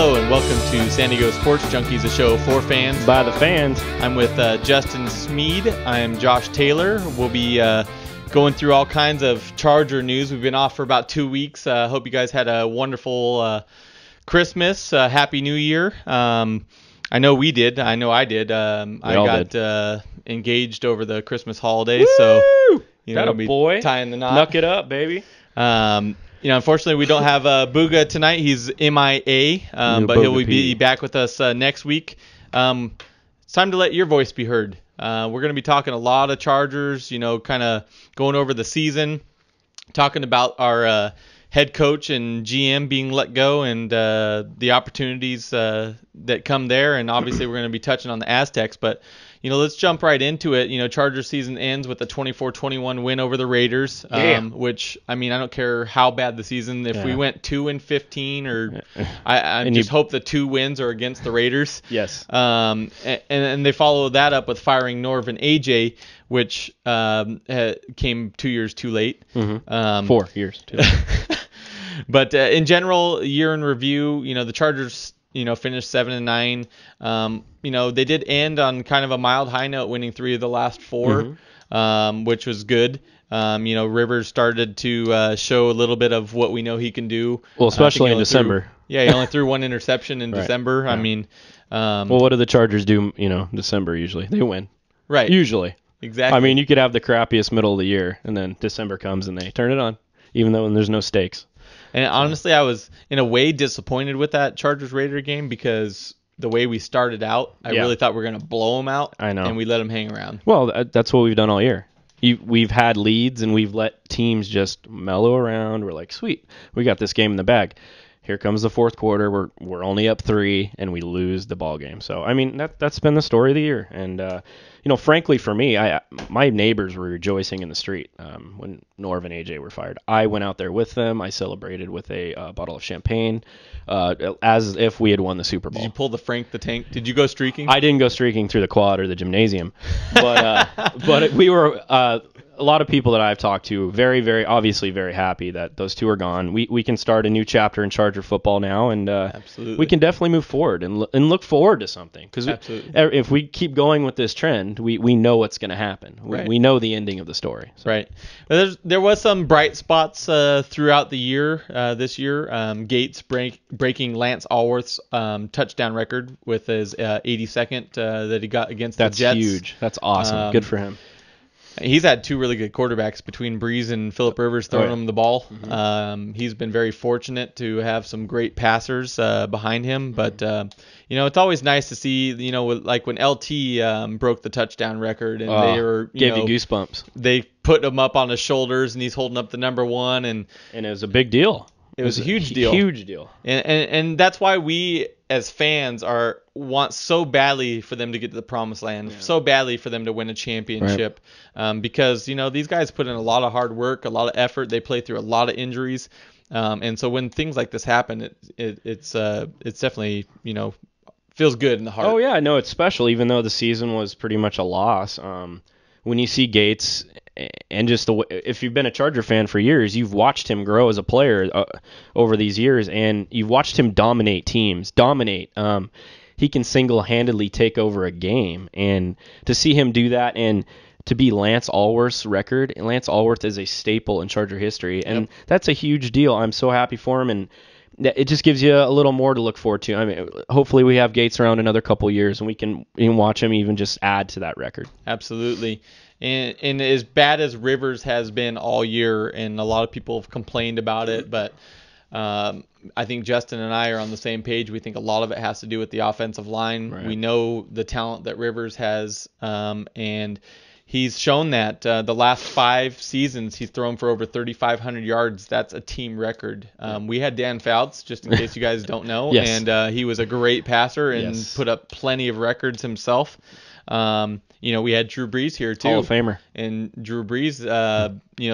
Hello and welcome to San Diego Sports Junkies, a show for fans by the fans. I'm with Justin Smead. I am Josh Taylor. We'll be going through all kinds of Charger news. We've been off for about 2 weeks. Hope you guys had a wonderful Christmas. Happy New Year. I know we did. I know I did. I got engaged over the Christmas holidays. Woo! So That a boy. Tying the knot. Knuck it up, baby. Unfortunately, we don't have Booga tonight. He's MIA, but he'll be back with us next week. It's time to let your voice be heard. We're going to be talking a lot of Chargers, kind of going over the season, talking about our head coach and GM being let go and the opportunities that come there. And obviously, we're going to be touching on the Aztecs, but let's jump right into it. Chargers season ends with a 24-21 win over the Raiders, which, I don't care how bad the season. If we went 2-15, or I just hope the 2 wins are against the Raiders. Yes. And they follow that up with firing Norv and AJ, which came 2 years too late. 4 years too late. But in general, year in review, the Chargers finished 7-9. They did end on kind of a mild high note, winning 3 of the last 4, which was good. Rivers started to show a little bit of what we know he can do. Well, especially in December. He only threw 1 interception in December. Yeah. What do the Chargers do, December usually? They win. Right. Usually. Exactly. You could have the crappiest middle of the year, and then December comes and they turn it on, even though there's no stakes. And honestly, I was in a way disappointed with that Chargers-Raider game because the way we started out, I really thought we were going to blow them out. I know. And we let them hang around. Well, that's what we've done all year. We've had leads, and we've let teams just mellow around. We're like, sweet, we got this game in the bag. Here comes the fourth quarter. We're only up 3, and we lose the ball game. So, that's been the story of the year. And, frankly, for me, my neighbors were rejoicing in the street when Norv and AJ were fired. I went out there with them. I celebrated with a bottle of champagne as if we had won the Super Bowl. Did you pull the Frank the Tank? Did you go streaking? I didn't go streaking through the quad or the gymnasium. But we were a lot of people that I've talked to very, very obviously very happy that those 2 are gone. We can start a new chapter in Charger football now, and we can definitely move forward and look forward to something. Because if we keep going with this trend, we know what's going to happen. We know the ending of the story. So. Right. There was some bright spots throughout the year this year. Gates breaking Lance Alworth's touchdown record with his 82nd that he got against the Jets. That's huge. That's awesome. Good for him. He's had 2 really good quarterbacks between Brees and Philip Rivers throwing him the ball. He's been very fortunate to have some great passers behind him. But, it's always nice to see, like when LT broke the touchdown record and they were, gave you goosebumps. They put him up on his shoulders and he's holding up the number 1. And it was a big deal. It was a huge deal. Huge deal. And that's why we as fans want so badly for them to get to the promised land, so badly for them to win a championship, because these guys put in a lot of hard work, a lot of effort. They play through a lot of injuries, and so when things like this happen, it's definitely feels good in the heart. Oh yeah, no, it's special. Even though the season was pretty much a loss, when you see Gates. And just if you've been a Charger fan for years, you've watched him grow as a player over these years, and you've watched him dominate teams. He can single-handedly take over a game, and to see him do that and to be Lance Alworth's record, and Lance Alworth is a staple in Charger history, and that's a huge deal. I'm so happy for him, and it just gives you a little more to look forward to. Hopefully we have Gates around another couple years, and we can watch him even just add to that record. Absolutely. And as bad as Rivers has been all year, and a lot of people have complained about it, but I think Justin and I are on the same page. We think a lot of it has to do with the offensive line. Right. We know the talent that Rivers has, and he's shown that the last 5 seasons he's thrown for over 3,500 yards. That's a team record. We had Dan Fouts, just in case you guys don't know, and he was a great passer and put up plenty of records himself. We had Drew Brees here too. Hall of Famer. And Drew Brees,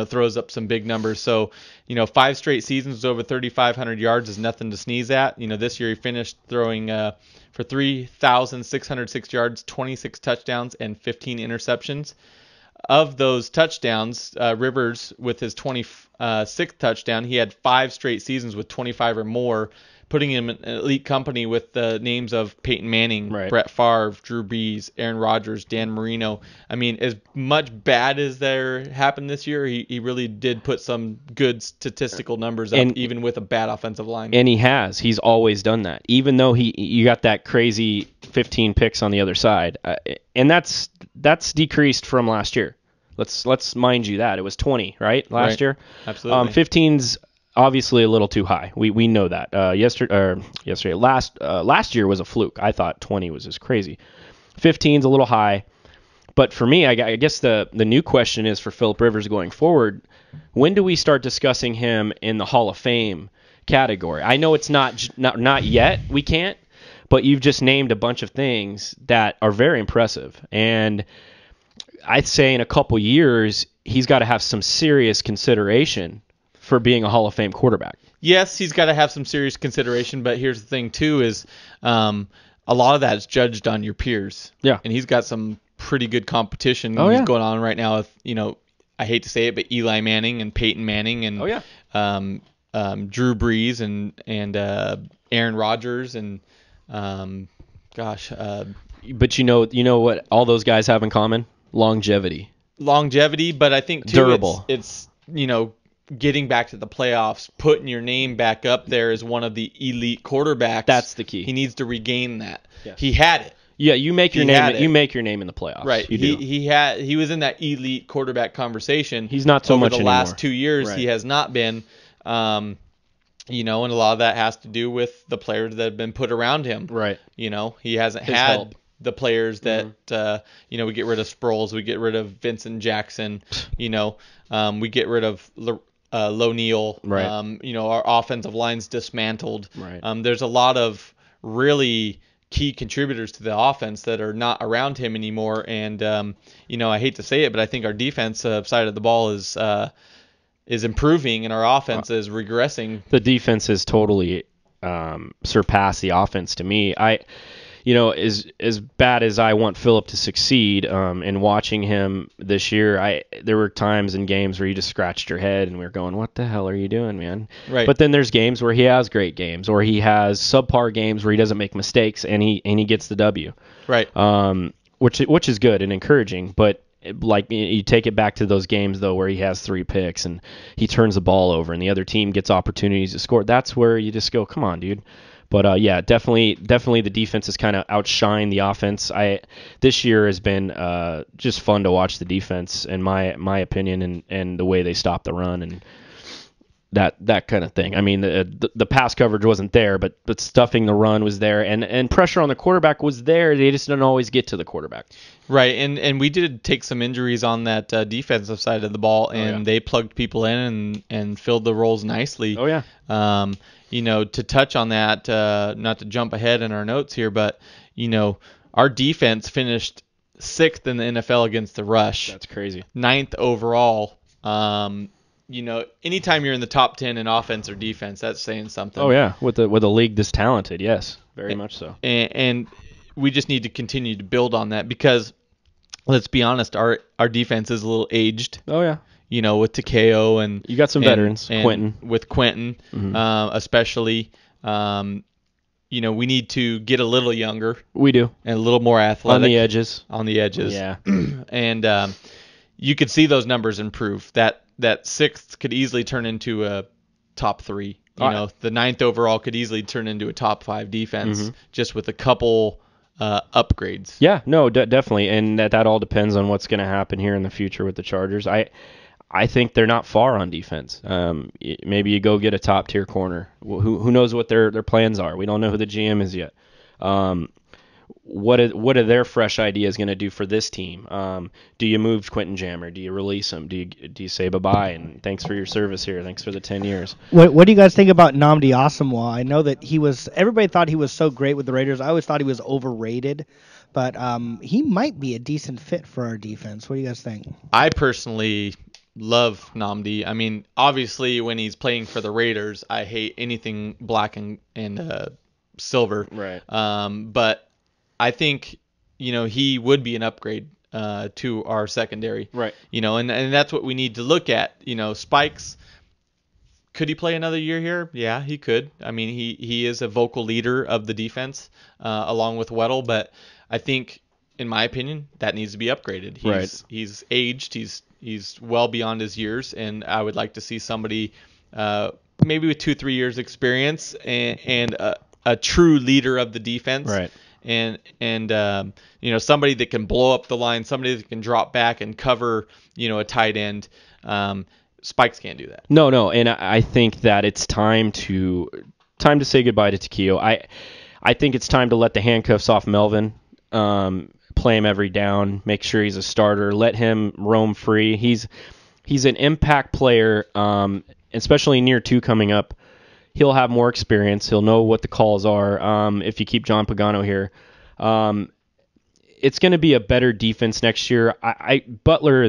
throws up some big numbers. So, 5 straight seasons over 3,500 yards is nothing to sneeze at. This year he finished throwing for 3,606 yards, 26 touchdowns, and 15 interceptions. Of those touchdowns, Rivers with his sixth touchdown. He had 5 straight seasons with 25 or more, putting him in elite company with the names of Peyton Manning, Brett Favre, Drew Brees, Aaron Rodgers, Dan Marino. I mean, as much bad as there happened this year, he really did put some good statistical numbers up, even with a bad offensive line. And he's always done that, even though you got that crazy 15 picks on the other side, and that's decreased from last year. Let's mind you that it was 20 last year. Absolutely. 15's obviously a little too high. We know that. Last year was a fluke. I thought 20 was just crazy. 15's a little high. But for me, I guess the new question is for Phillip Rivers going forward, when do we start discussing him in the Hall of Fame category? I know it's not yet. We can't. But you've just named a bunch of things that are very impressive. And I'd say in a couple years, he's got to have some serious consideration for being a Hall of Fame quarterback. Yes, he's got to have some serious consideration, but here's the thing, too, is a lot of that is judged on your peers. Yeah. And he's got some pretty good competition going on right now with, I hate to say it, but Eli Manning and Peyton Manning and Drew Brees and Aaron Rodgers and but you know what all those guys have in common? Longevity, but I think too, durable. It's getting back to the playoffs, putting your name back up there as one of the elite quarterbacks. That's the key. He needs to regain that. Yes. He had it. Yeah, you make your name. You make your name in the playoffs. Right. You do. He was in that elite quarterback conversation. He's not so over much the anymore. Last 2 years. Right. He has not been. And a lot of that has to do with the players that have been put around him. Right. He hasn't had help. The players that we get rid of Sproles, we get rid of Vincent Jackson, we get rid of Loneal. Right. Our offensive line's dismantled. Right. There's a lot of really key contributors to the offense that are not around him anymore. And I hate to say it, but I think our defensive side of the ball is improving and our offense is regressing. The defense has totally surpassed the offense to me. As bad as I want Phillip to succeed, in watching him this year, there were times in games where you just scratched your head and we were going, "What the hell are you doing, man?" Right. But then there's games where he has great games, or he has subpar games where he doesn't make mistakes and he gets the W. Right. Which is good and encouraging, but like you take it back to those games though where he has 3 picks and he turns the ball over and the other team gets opportunities to score. That's where you just go, "Come on, dude." But definitely the defense has kind of outshined the offense. This year has been just fun to watch the defense, in my opinion, and the way they stop the run and that kind of thing. I mean, the pass coverage wasn't there, but stuffing the run was there, and pressure on the quarterback was there. They just didn't always get to the quarterback. Right, and we did take some injuries on that defensive side of the ball, and they plugged people in and filled the roles nicely. Oh yeah. To touch on that, not to jump ahead in our notes here, but our defense finished 6th in the NFL against the rush. That's crazy. 9th overall. Anytime you're in the top 10 in offense or defense, that's saying something. Oh yeah, with a league this talented, yes, very much so. And we just need to continue to build on that because, let's be honest, our defense is a little aged. Oh yeah. With Takeo and you got some veterans, Quentin. With Quentin, especially. We need to get a little younger. We do. And a little more athletic. On the edges. Yeah. And you could see those numbers improve. That 6th could easily turn into a top 3. The 9th overall could easily turn into a top 5 defense just with a couple upgrades. Yeah, no, definitely. And that all depends on what's going to happen here in the future with the Chargers. I think they're not far on defense. Maybe you go get a top tier corner. Who knows what their plans are? We don't know who the GM is yet. What are their fresh ideas going to do for this team? Do you move Quentin Jammer? Do you release him? Do you say bye-bye and thanks for your service here? Thanks for the 10 years. What do you guys think about Nnamdi Asomugha? I know that everybody thought he was so great with the Raiders. I always thought he was overrated, but he might be a decent fit for our defense. What do you guys think? I personally love Nnamdi. I mean, obviously when he's playing for the Raiders, I hate anything black and silver. Right. But I think, he would be an upgrade to our secondary. Right. And that's what we need to look at. Spikes, Could he play another year here? Yeah, he could. I mean, he is a vocal leader of the defense along with Weddle, but I think, in my opinion, that needs to be upgraded. He's aged. He's well beyond his years, and I would like to see somebody maybe with 2-3 years experience and a true leader of the defense. Right. And somebody that can blow up the line, somebody that can drop back and cover, a tight end. Spikes can't do that. No, and I think that it's time to say goodbye to Takeo. I think it's time to let the handcuffs off Melvin. Play him every down, make sure he's a starter, let him roam free. He's an impact player, especially in year 2 coming up. He'll have more experience. He'll know what the calls are. If you keep John Pagano here, it's going to be a better defense next year. Butler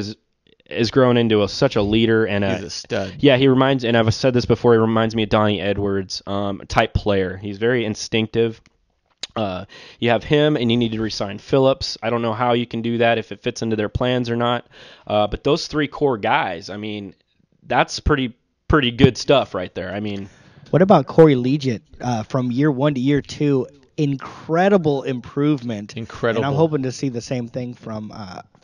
is grown into such a leader and he's a stud. Yeah, he reminds, and I've said this before, he reminds me of Donnie Edwards type player. He's very instinctive. You have him, and you need to re-sign Phillips. I don't know how you can do that, if it fits into their plans or not. But those 3 core guys, I mean, that's pretty good stuff right there. I mean, what about Corey Leggett from year 1 to year 2? Incredible improvement. Incredible. And I'm hoping to see the same thing from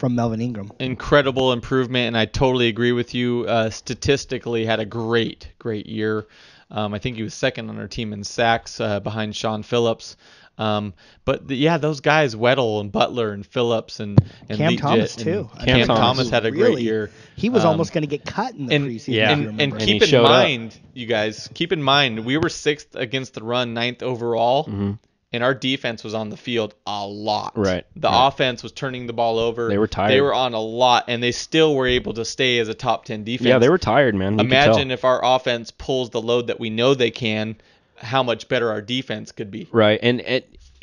Melvin Ingram. Incredible improvement, and I totally agree with you. Statistically, had a great year. I think he was second on our team in sacks behind Sean Phillips. But those guys, Weddle and Butler and Phillips and Cam Thomas too. Cam Thomas had a great year. He was almost going to get cut in the preseason. Yeah, and keep in mind, you guys, we were 6th against the run, 9th overall. Mm-hmm. And our defense was on the field a lot. Right. The offense was turning the ball over. They were tired. They were on a lot, and they still were able to stay as a top 10 defense. Yeah, they were tired, man. Imagine if our offense pulls the load that we know they can, how much better our defense could be. Right. And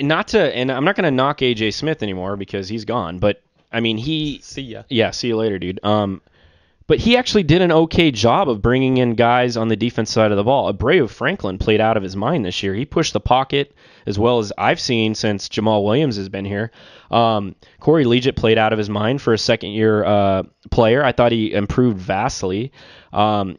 I'm not going to knock AJ Smith anymore because he's gone. But I mean, see ya. Yeah, see you later, dude. But he actually did an okay job of bringing in guys on the defense side of the ball. Abreu Franklin played out of his mind this year. He pushed the pocket as well as I've seen since Jamal Williams has been here. Corey Leggett played out of his mind for a second-year player. I thought he improved vastly.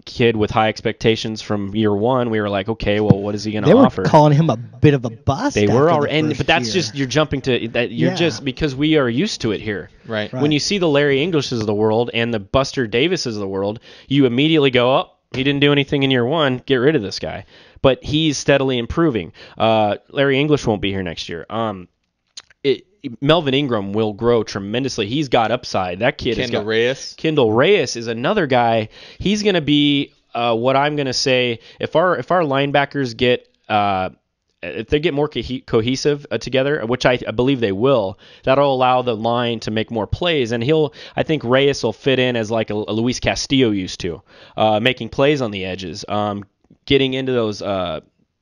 Kid with high expectations from year 1. We were like, okay, well, what is he going to offer? They were calling him a bit of a bust. They were already, but that's just you're jumping to that. You're just because we are used to it here. Right. When you see the Larry Englishes of the world and the Buster Davises of the world, you immediately go, oh, he didn't do anything in year 1. Get rid of this guy. But he's steadily improving. Larry English won't be here next year. Melvin Ingram will grow tremendously. He's got upside. That kid Kendall Reyes. Kendall Reyes is another guy. He's going to be what I'm going to say. If our linebackers get if they get more cohesive together, which I believe they will, that'll allow the line to make more plays. And I think Reyes will fit in as like a Luis Castillo used to, making plays on the edges, getting into those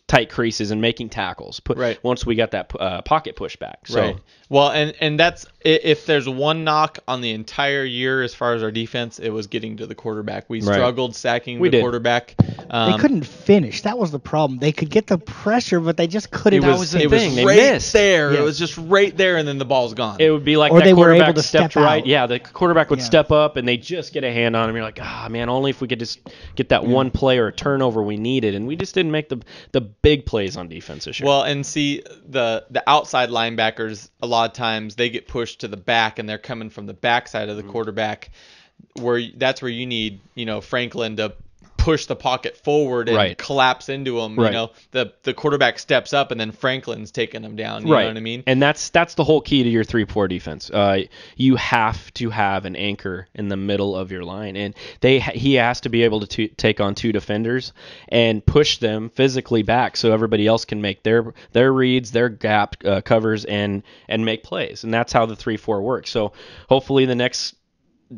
tight creases and making tackles. Once we got that pocket pushback. So. Right. Well, and that's if there's one knock on the entire year as far as our defense, it was getting to the quarterback. We struggled sacking the quarterback. They couldn't finish. That was the problem. They could get the pressure, but they just couldn't. It was right there. It was just right there, and then the ball's gone. It would be like that quarterback stepped right. Yeah, the quarterback would step up, and they just get a hand on him. You're like, man, only if we could just get that one play or a turnover we needed, and we just didn't make the big plays on defense this year. Well, and see the outside linebackers, a lot of times they get pushed to the back, and they're coming from the backside of the quarterback. That's where you need, Franklin to push the pocket forward and collapse into him. Right. The quarterback steps up, and then Franklin's taking him down. You know what I mean? And that's the whole key to your 3-4 defense. You have to have an anchor in the middle of your line, and he has to be able to take on 2 defenders and push them physically back so everybody else can make their reads, their gap covers, and make plays. And that's how the 3-4 works. So hopefully the next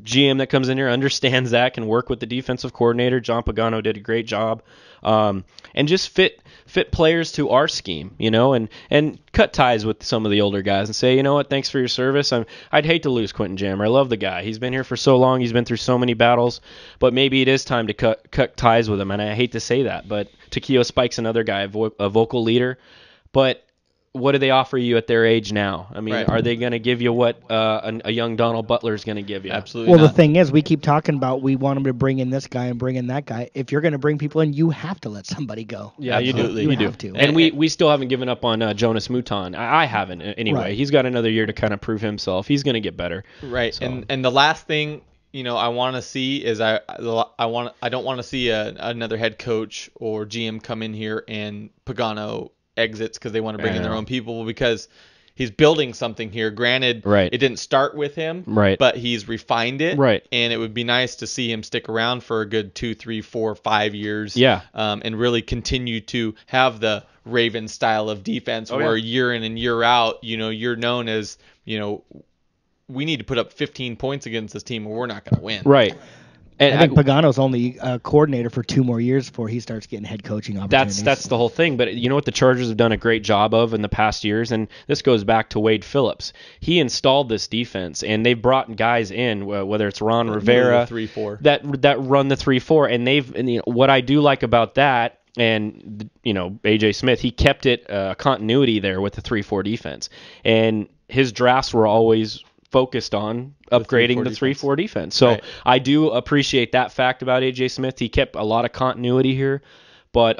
GM that comes in here understands that, can work with the defensive coordinator. John Pagano did a great job, and just fit players to our scheme, and cut ties with some of the older guys and say, you know what, thanks for your service. I'd hate to lose Quentin Jammer. I love the guy. He's been here for so long. He's been through so many battles, but maybe it is time to cut ties with him, and I hate to say that, but Takeo Spike's another guy, a vocal leader, but what do they offer you at their age now? I mean, Right. are they going to give you what a young Donald Butler is going to give you? Absolutely Well, not. the thing is, we keep talking about we want them to bring in this guy and bring in that guy. If you're going to bring people in, you have to let somebody go. Yeah, Absolutely. you do. have to. And we still haven't given up on Jonas Mouton. I haven't anyway. Right. He's got another year to kind of prove himself. He's going to get better. Right. So. And the last thing, I want to see is I don't want to see another head coach or GM come in here and Pagano exits because they want to bring in their own people, because he's building something here. Granted, Right. it didn't start with him, Right. but he's refined it. Right. And it would be nice to see him stick around for a good 2, 3, 4, 5 years. Yeah. And really continue to have the Ravens style of defense where year in and year out, you're known as, we need to put up 15 points against this team or we're not going to win. Right. And I think Pagano's only a coordinator for 2 more years before he starts getting head coaching opportunities. That's the whole thing. But you know what the Chargers have done a great job of in the past years, and this goes back to Wade Phillips. He installed this defense, and they've brought guys in, whether it's Ron Rivera, 3-4. that run the 3-4, and what I do like about that. And AJ Smith, he kept it continuity there with the 3-4 defense, and his drafts were always focused on upgrading the 3-4 defense. So right. I do appreciate that fact about AJ Smith. He kept a lot of continuity here, but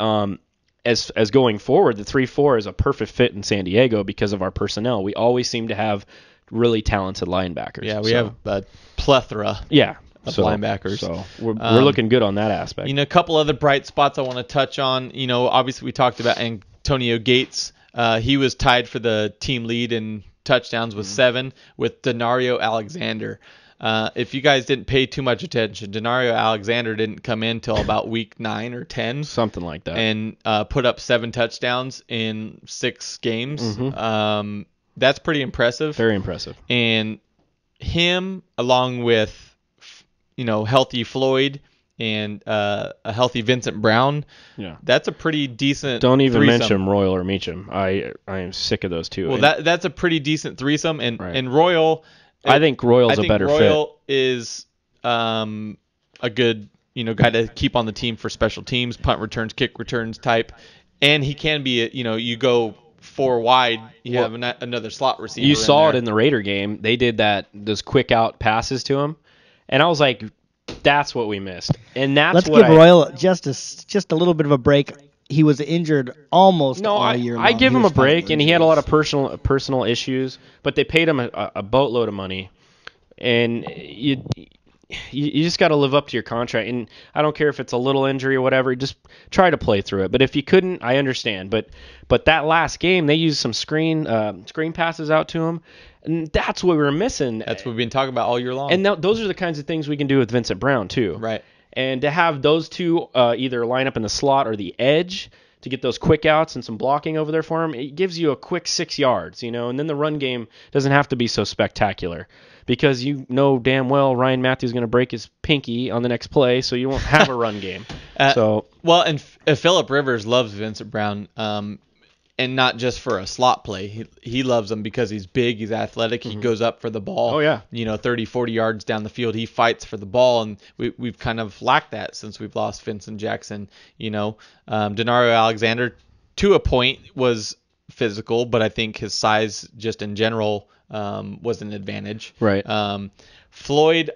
as going forward, the 3-4 is a perfect fit in San Diego because of our personnel. We always seem to have really talented linebackers. Yeah, we have a plethora. Yeah. Of linebackers. So we're looking good on that aspect. A couple other bright spots I want to touch on. Obviously we talked about Antonio Gates. He was tied for the team lead in touchdowns with 7 with Danario Alexander. If you guys didn't pay too much attention, Danario Alexander didn't come in till about week 9 or 10. Something like that. And put up 7 touchdowns in 6 games. Mm-hmm. That's pretty impressive. Very impressive. And him, along with healthy Floyd and a healthy Vincent Brown, that's a pretty decent. Don't even threesome. mention Royal or Meacham. I am sick of those two. Well, that's a pretty decent threesome, and Royal. I think Royal's a better Royal is a good guy to keep on the team for special teams, punt returns, kick returns type, and he can be you go 4 wide, you have another slot receiver. You saw it in the Raider game. They did those quick out passes to him. And I was like, that's what we missed. And that's Let's what give Royal just a little bit of a break. He was injured almost all year long. I give him a break, and he had a lot of personal issues, but they paid him a boatload of money. And you just got to live up to your contract. And I don't care if it's a little injury or whatever, just try to play through it. But if you couldn't, I understand. But that last game, they used some screen passes out to him. And that's what we were missing. That's what we've been talking about all year long. And those are the kinds of things we can do with Vincent Brown, too. Right. And to have those two either line up in the slot or the edge to get those quick outs and some blocking over there for him, it gives you a quick 6 yards, and then the run game doesn't have to be so spectacular because damn well Ryan Mathews is going to break his pinky on the next play, so you won't have a run game. Well, and Phillip Rivers loves Vincent Brown. And not just for a slot play. He loves him because he's big, he's athletic, he goes up for the ball. Oh, yeah. 30, 40 yards down the field. He fights for the ball, and we've kind of lacked that since we've lost Vincent Jackson. Danario Alexander, to a point, was physical, but I think his size just in general was an advantage. Right. Floyd...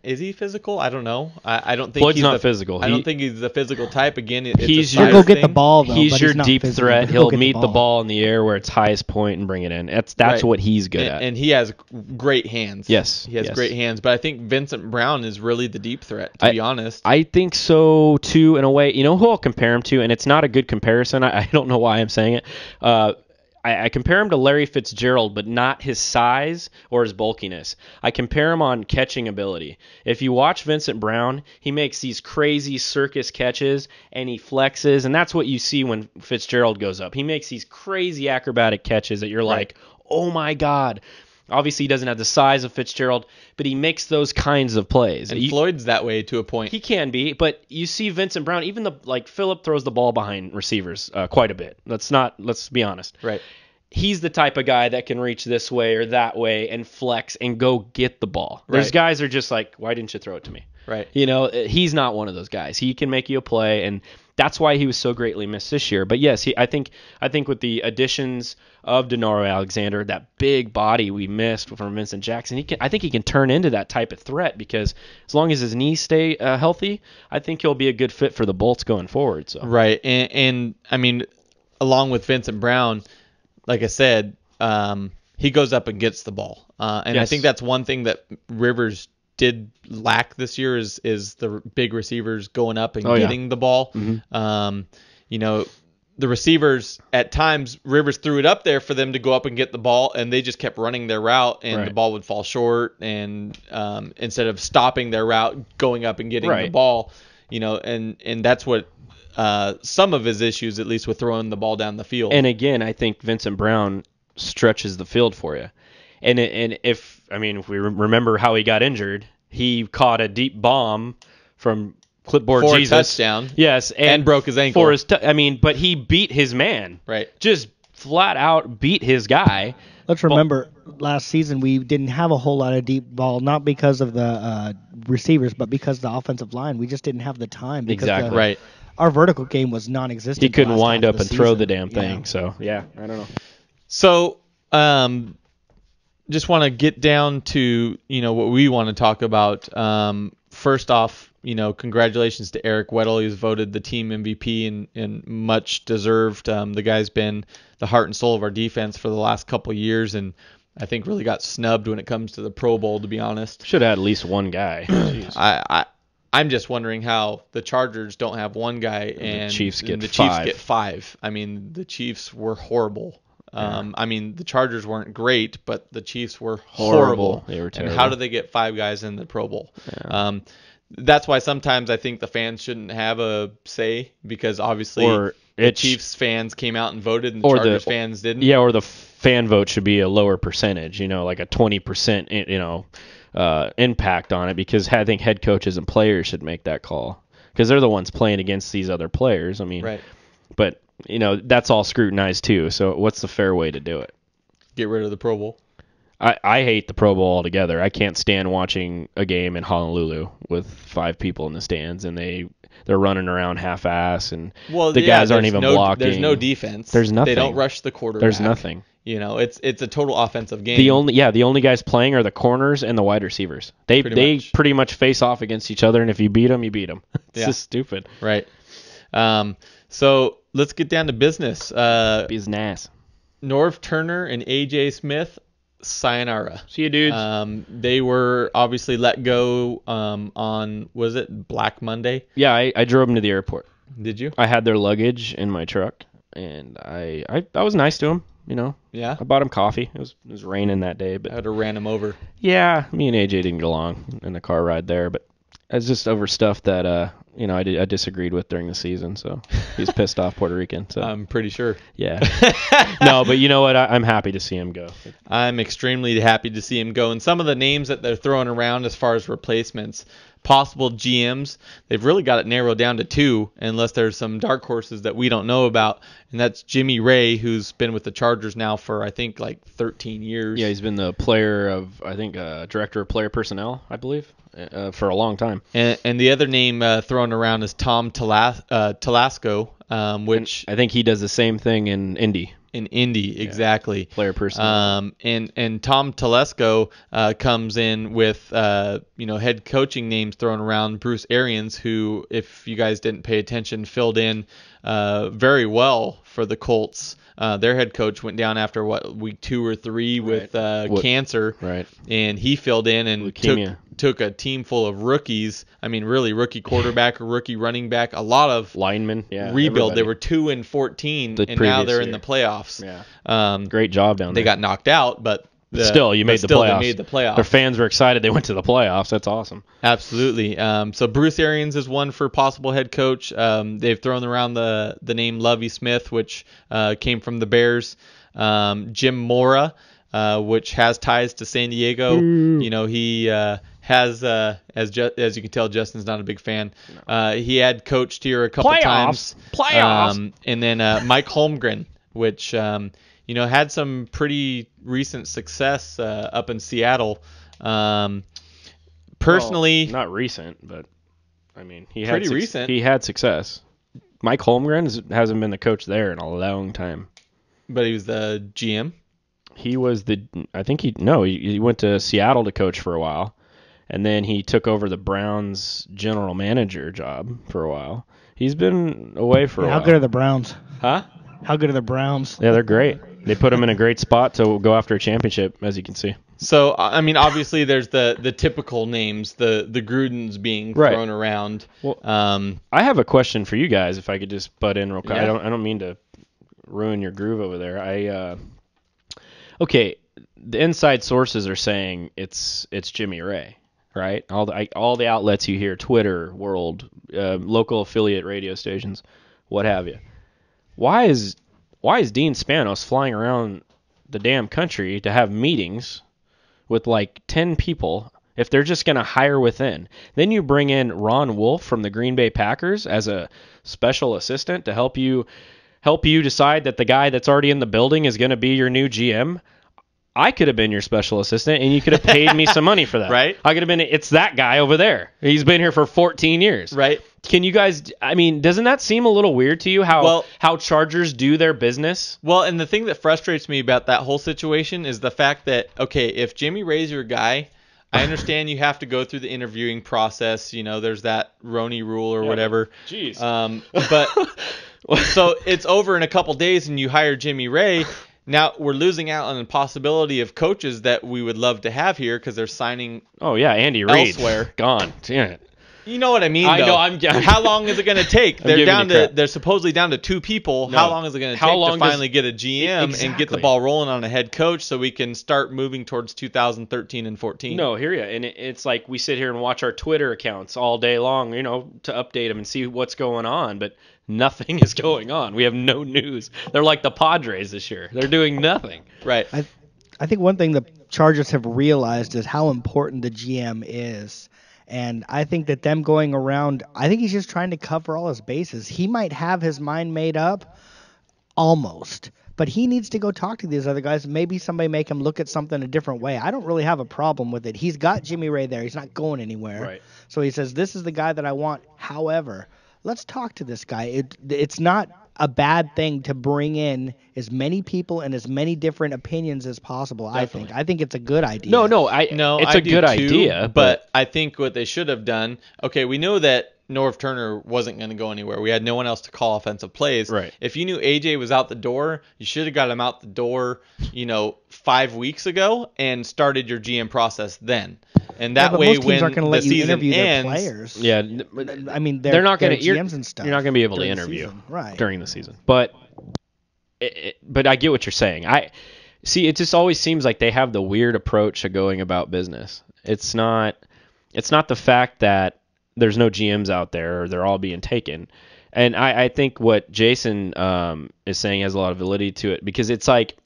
Is he physical? I don't know. I don't think Floyd's he's not physical. I don't think he's the physical type. Again, it's he's a size he'll go get thing. the ball though. He's but your not deep physical, threat. but He'll get meet the ball in the air where it's highest point and bring it in. That's Right. what he's good at. And he has great hands. Yes, he has yes. great hands. But I think Vincent Brown is really the deep threat. To be honest, I think so too. In a way, you know who I'll compare him to, and it's not a good comparison. I don't know why I'm saying it. I compare him to Larry Fitzgerald, but not his size or his bulkiness. I compare him on catching ability. If you watch Vincent Brown, he makes these crazy circus catches, and he flexes, and that's what you see when Fitzgerald goes up. He makes these crazy acrobatic catches that you're like, oh my God. Obviously, he doesn't have the size of Fitzgerald, but he makes those kinds of plays. And Floyd's that way to a point. He can be, but you see Vincent Brown, even Phillip throws the ball behind receivers quite a bit. Let's be honest. Right. he's the type of guy that can reach this way or that way and flex and go get the ball. Right. There's guys who are just like, why didn't you throw it to me? Right. He's not one of those guys. He can make you a play, and that's why he was so greatly missed this year. But yes, I think with the additions of Danario Alexander, that big body we missed from Vincent Jackson, I think he can turn into that type of threat, because as long as his knees stay healthy, I think he'll be a good fit for the Bolts going forward. So. Right, and I mean, along with Vincent Brown, like I said, he goes up and gets the ball, and yes. I think that's one thing that Rivers did lack this year is the big receivers going up and getting the ball. Mm-hmm. The receivers at times, Rivers threw it up there for them to go up and get the ball, and they just kept running their route, and the ball would fall short, and instead of stopping their route, going up and getting the ball, and that's what some of his issues, at least with throwing the ball down the field. And again, I think Vincent Brown stretches the field for you. And if we remember how he got injured, he caught a deep bomb from clipboard for Jesus. A touchdown. Yes, and broke his ankle. But he beat his man. Right. Just flat out beat his guy. Let's remember, last season we didn't have a whole lot of deep ball, not because of the receivers, but because of the offensive line. We just didn't have the time. Exactly. Right. Our vertical game was non-existent. He couldn't wind up and season. throw the damn thing. Yeah. So, yeah, I don't know. So, just want to get down to, what we want to talk about. First off, congratulations to Eric Weddle. He was voted the team MVP and much deserved. The guy's been the heart and soul of our defense for the last couple of years, and I think really got snubbed when it comes to the Pro Bowl, to be honest. Should have had at least one guy. I'm just wondering how the Chargers don't have one guy and the Chiefs get five. I mean, the Chiefs were horrible. The Chargers weren't great, but the Chiefs were horrible. They were terrible. And how do they get five guys in the Pro Bowl? Yeah. That's why sometimes I think the fans shouldn't have a say, because obviously the Chiefs fans came out and voted and the Chargers fans didn't. Yeah, or the fan vote should be a lower percentage, like a 20%, impact on it, because I think head coaches and players should make that call, because they're the ones playing against these other players. Right. But that's all scrutinized too. So what's the fair way to do it? Get rid of the Pro Bowl. I hate the Pro Bowl altogether. I can't stand watching a game in Honolulu with 5 people in the stands and they're running around half-ass, and the guys aren't even blocking. There's no defense. There's nothing. They don't rush the quarterback. There's nothing. It's a total offensive game. The only guys playing are the corners and the wide receivers. They pretty much face off against each other, and if you beat them, you beat them. It's just stupid. Right. So let's get down to business. Business. Norv Turner and AJ Smith, sayonara. See you, dudes. They were obviously let go on, was it Black Monday? Yeah, I drove them to the airport. Did you? I had their luggage in my truck, and I was nice to them. Yeah. I bought them coffee. It was raining that day, but I had to ran them over. Yeah, me and AJ didn't get along in the car ride there, but it's just over stuff that I disagreed with during the season, so he's pissed off Puerto Rican. So I'm pretty sure. Yeah. No, but you know what? I'm happy to see him go. I'm extremely happy to see him go. And some of the names that they're throwing around as far as replacements, possible GMs, they've really got it narrowed down to 2, unless there's some dark horses that we don't know about. And that's Jimmy Raye, who's been with the Chargers now for, I think, like 13 years. Yeah, he's been the director of player personnel, I believe, for a long time. And the other name thrown around is Tom Telesco, which... And I think he does the same thing in Indy. In Indy, exactly. Player personnel. And Tom Telesco comes in with head coaching names thrown around. Bruce Arians, who, if you guys didn't pay attention, filled in very well for the Colts. Their head coach went down after week 2 or 3 with cancer, right? And he filled in and took a team full of rookies. I mean, really, rookie quarterback, a rookie running back, a lot of linemen, rebuild. They were 2-14, and now they're in the playoffs. Yeah, great job down there. They got knocked out, but they made the playoffs. They made the playoffs. Their fans were excited. They went to the playoffs. That's awesome. Absolutely. So Bruce Arians is one for possible head coach. They've thrown around the name Lovie Smith, which came from the Bears. Jim Mora, which has ties to San Diego. He has, as you can tell, Justin's not a big fan. He had coached here a couple times. Playoffs. And then Mike Holmgren, which had some pretty recent success up in Seattle. Personally, well, not recent, but I mean, he had success. Mike Holmgren hasn't been the coach there in a long time. But he was the GM. He was he went to Seattle to coach for a while, and then he took over the Browns general manager job for a while. He's been away for a while. How good are the Browns? Huh? How good are the Browns? Yeah, they're great. They put him in a great spot to go after a championship, as you can see. So, I mean, obviously there's the typical names, the Grudens being thrown around. Well, I have a question for you guys, if I could just butt in real quick. Yeah. I don't mean to ruin your groove over there. Okay, the inside sources are saying it's Jimmy Raye, right? All the outlets you hear, Twitter, World, local affiliate radio stations, what have you. Why is Dean Spanos flying around the damn country to have meetings with like 10 people if they're just going to hire within? Then you bring in Ron Wolf from the Green Bay Packers as a special assistant to help you decide that the guy that's already in the building is going to be your new GM. I could have been your special assistant, and you could have paid me some money for that. Right. I could have been, it's that guy over there. He's been here for 14 years. Right. Can you guys, I mean, doesn't that seem a little weird to you how Chargers do their business? Well, and the thing that frustrates me about that whole situation is the fact that, okay, if Jimmy Raye's your guy, I understand you have to go through the interviewing process. There's that Roney rule or whatever. Jeez. But so it's over in a couple days and you hire Jimmy Raye. Now we're losing out on the possibility of coaches that we would love to have here because they're signing. Oh yeah, Andy Reid elsewhere. Gone. Damn it. You know what I mean? I though. know. I'm. How long is it going to take? They're supposedly down to 2 people. No. How long is it going to take to finally get a GM and get the ball rolling on a head coach so we can start moving towards 2013 and 14? No, hear ya. And it's like we sit here and watch our Twitter accounts all day long, to update them and see what's going on, but nothing is going on. We have no news. They're like the Padres this year. They're doing nothing. Right. I think one thing the Chargers have realized is how important the GM is. And I think that them going around, I think he's just trying to cover all his bases. He might have his mind made up, almost. But he needs to go talk to these other guys. Maybe somebody make him look at something a different way. I don't really have a problem with it. He's got Jimmy Raye there. He's not going anywhere. Right. So he says, this is the guy that I want. However, let's talk to this guy. It's not a bad thing to bring in as many people and as many different opinions as possible. Definitely. I think it's a good idea. It's a good idea. But I think what they should have done. Okay, we know that Norv Turner wasn't going to go anywhere. We had no one else to call offensive plays. Right. If you knew AJ was out the door, you should have got him out the door, 5 weeks ago and started your GM process then. And that way, when the season ends, yeah, I mean, they're not going to GMs and stuff. You're not going to be able to interview during the season. But I get what you're saying. It just always seems like they have the weird approach to going about business. It's not the fact that there's no GMs out there or they're all being taken. And I think what Jason is saying has a lot of validity to it, because it's like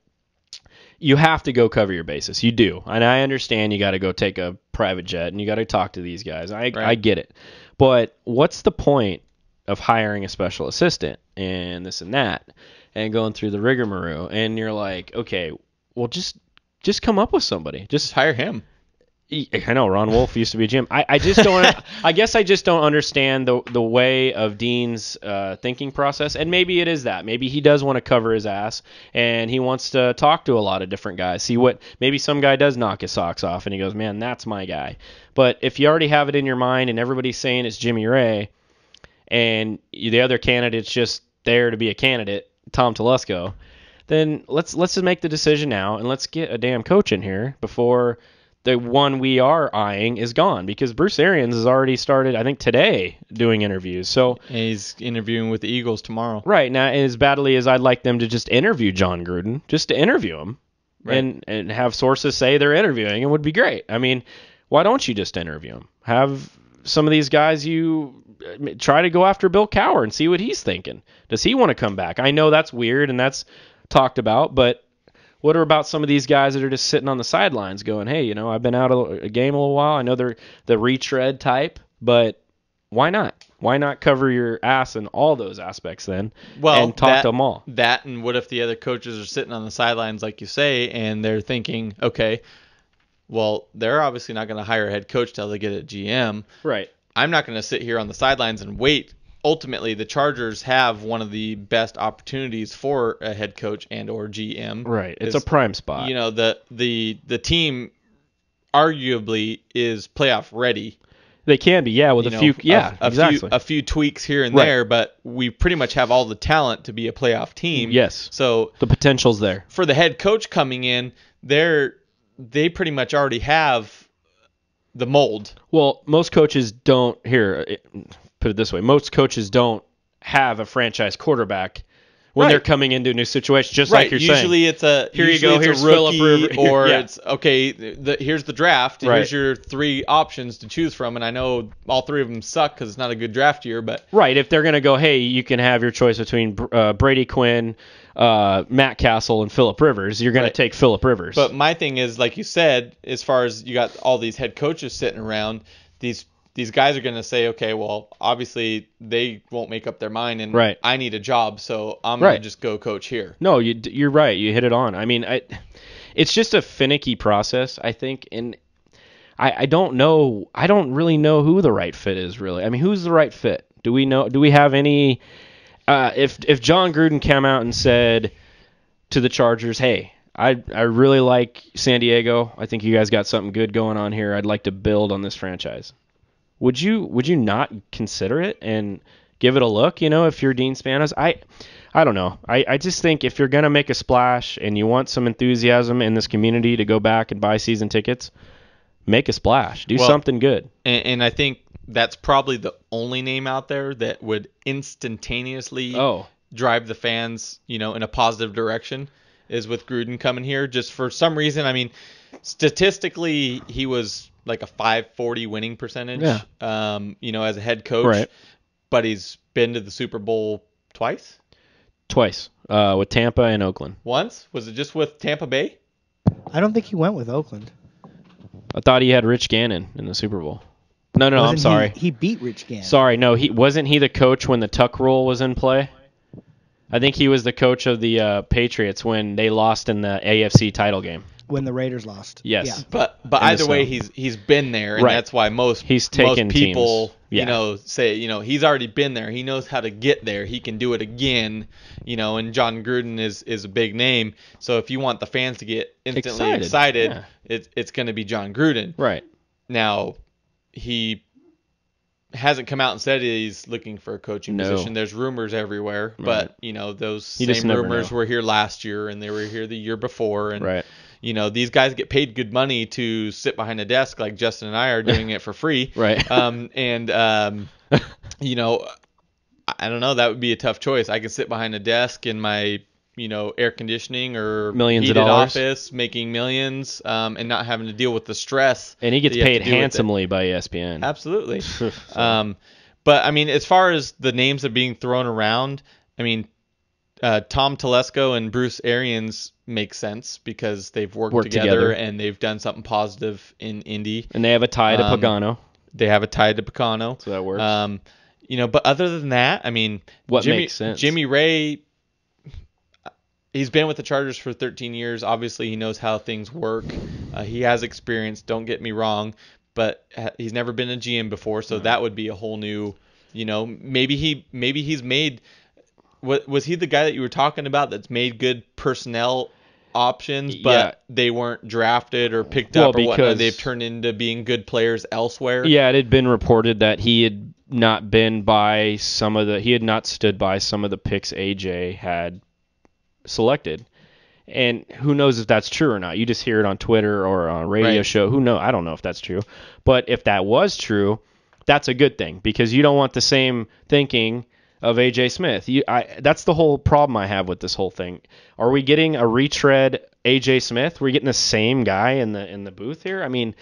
you have to go cover your bases. You do. And I understand you got to go take a private jet and you got to talk to these guys. I get it. But what's the point of hiring a special assistant and this and that and going through the rigmarole? And you're like, okay, well, just come up with somebody. Just hire him. I know Ron Wolf used to be a GM. I just don't. I guess I just don't understand the way of Dean's thinking process. And maybe it is that. Maybe he does want to cover his ass and he wants to talk to a lot of different guys. See what maybe some guy does knock his socks off and he goes, man, that's my guy. But if you already have it in your mind and everybody's saying it's Jimmy Raye, and the other candidate's just there to be a candidate, Tom Telesco, then let's just make the decision now and let's get a damn coach in here before the one we are eyeing is gone, because Bruce Arians has already started, I think today, doing interviews. So and he's interviewing with the Eagles tomorrow. Right. Now, as badly as I'd like them to just interview John Gruden, just to interview him, right, and have sources say they're interviewing, it would be great. I mean, why don't you just interview him? Have some of these guys, you try to go after Bill Cowher and see what he's thinking. Does he want to come back? I know that's weird and that's talked about, but what about some of these guys that are just sitting on the sidelines going, hey, I've been out of a game a little while. I know they're the retread type, but why not? Why not cover your ass in all those aspects then and talk to them all? That, and what if the other coaches are sitting on the sidelines, like you say, and they're thinking, okay, well, they're obviously not going to hire a head coach till they get a GM. Right. I'm not going to sit here on the sidelines and wait. Ultimately, the Chargers have one of the best opportunities for a head coach and or GM. Right. It's a prime spot. You know, the team arguably is playoff ready. They can be, yeah, with a few tweaks here and there, but we pretty much have all the talent to be a playoff team. Yes. So the potential's there. For the head coach coming in, they pretty much already have the mold. Well, most coaches don't. Put it this way: most coaches don't have a franchise quarterback when they're coming into a new situation. Just like you're saying. Usually it's a here's a rookie, or it's okay. Here's the draft. Here's your 3 options to choose from, and I know all 3 of them suck because it's not a good draft year. But if they're gonna go, hey, you can have your choice between Brady Quinn, Matt Castle, and Phillip Rivers. You're gonna take Phillip Rivers. But my thing is, like you said, as far as you got all these head coaches sitting around, these guys are going to say, okay, well, obviously they won't make up their mind, and I need a job, so I'm going to just go coach here. No, you're right. You hit it on. I mean, it's just a finicky process, I think, and I don't know. I don't really know who the right fit is, really. I mean, who's the right fit? Do we know? Do we have any? If John Gruden came out and said to the Chargers, hey, I really like San Diego. I think you guys got something good going on here. I'd like to build on this franchise. Would you not consider it and give it a look, if you're Dean Spanos? I don't know. I just think if you're going to make a splash and you want some enthusiasm in this community to go back and buy season tickets, make a splash. Do something good. And I think that's probably the only name out there that would instantaneously drive the fans, in a positive direction, is with Gruden coming here. Just for some reason, I mean, statistically, he was like a .540 winning percentage, as a head coach. But he's been to the Super Bowl twice? Twice, with Tampa and Oakland. Once? Was it just with Tampa Bay? I don't think he went with Oakland. I thought he had Rich Gannon in the Super Bowl. No, I'm sorry. He beat Rich Gannon. Sorry, no, wasn't he the coach when the Tuck rule was in play? I think he was the coach of the Patriots when they lost in the AFC title game. When the Raiders lost. Yes. Yeah. But either way, he's been there, and that's why most people, say, he's already been there. He knows how to get there. He can do it again, and John Gruden is a big name. So if you want the fans to get instantly excited it's going to be John Gruden. Right. Now, he hasn't come out and said he's looking for a coaching position. There's rumors everywhere, but those same rumors were here last year, and they were here the year before, and these guys get paid good money to sit behind a desk like Justin and I are doing it for free. Right. I don't know. That would be a tough choice. I can sit behind a desk in my, air conditioning or millions heated of dollars office making millions and not having to deal with the stress. And he gets paid handsomely by ESPN. Absolutely. But, I mean, as far as the names that are being thrown around, I mean, Tom Telesco and Bruce Arians make sense because they've worked together and they've done something positive in Indy. And they have a tie to Pagano. So that works. But other than that, I mean, makes sense? Jimmy Raye, he's been with the Chargers for 13 years. Obviously, he knows how things work. He has experience, don't get me wrong, but he's never been a GM before, so that would be a whole new, maybe he's made. Was he the guy that you were talking about that's made good personnel options, but they weren't drafted or picked up or whatnot? They've turned into being good players elsewhere. Yeah, it had been reported that he had not stood by some of the picks AJ had selected. And who knows if that's true or not? You just hear it on Twitter or on a radio show. Who knows? I don't know if that's true. But if that was true, that's a good thing because you don't want the same thinking of AJ Smith. That's the whole problem I have with this whole thing. Are we getting a retread AJ Smith? We're getting the same guy in the booth here? I mean,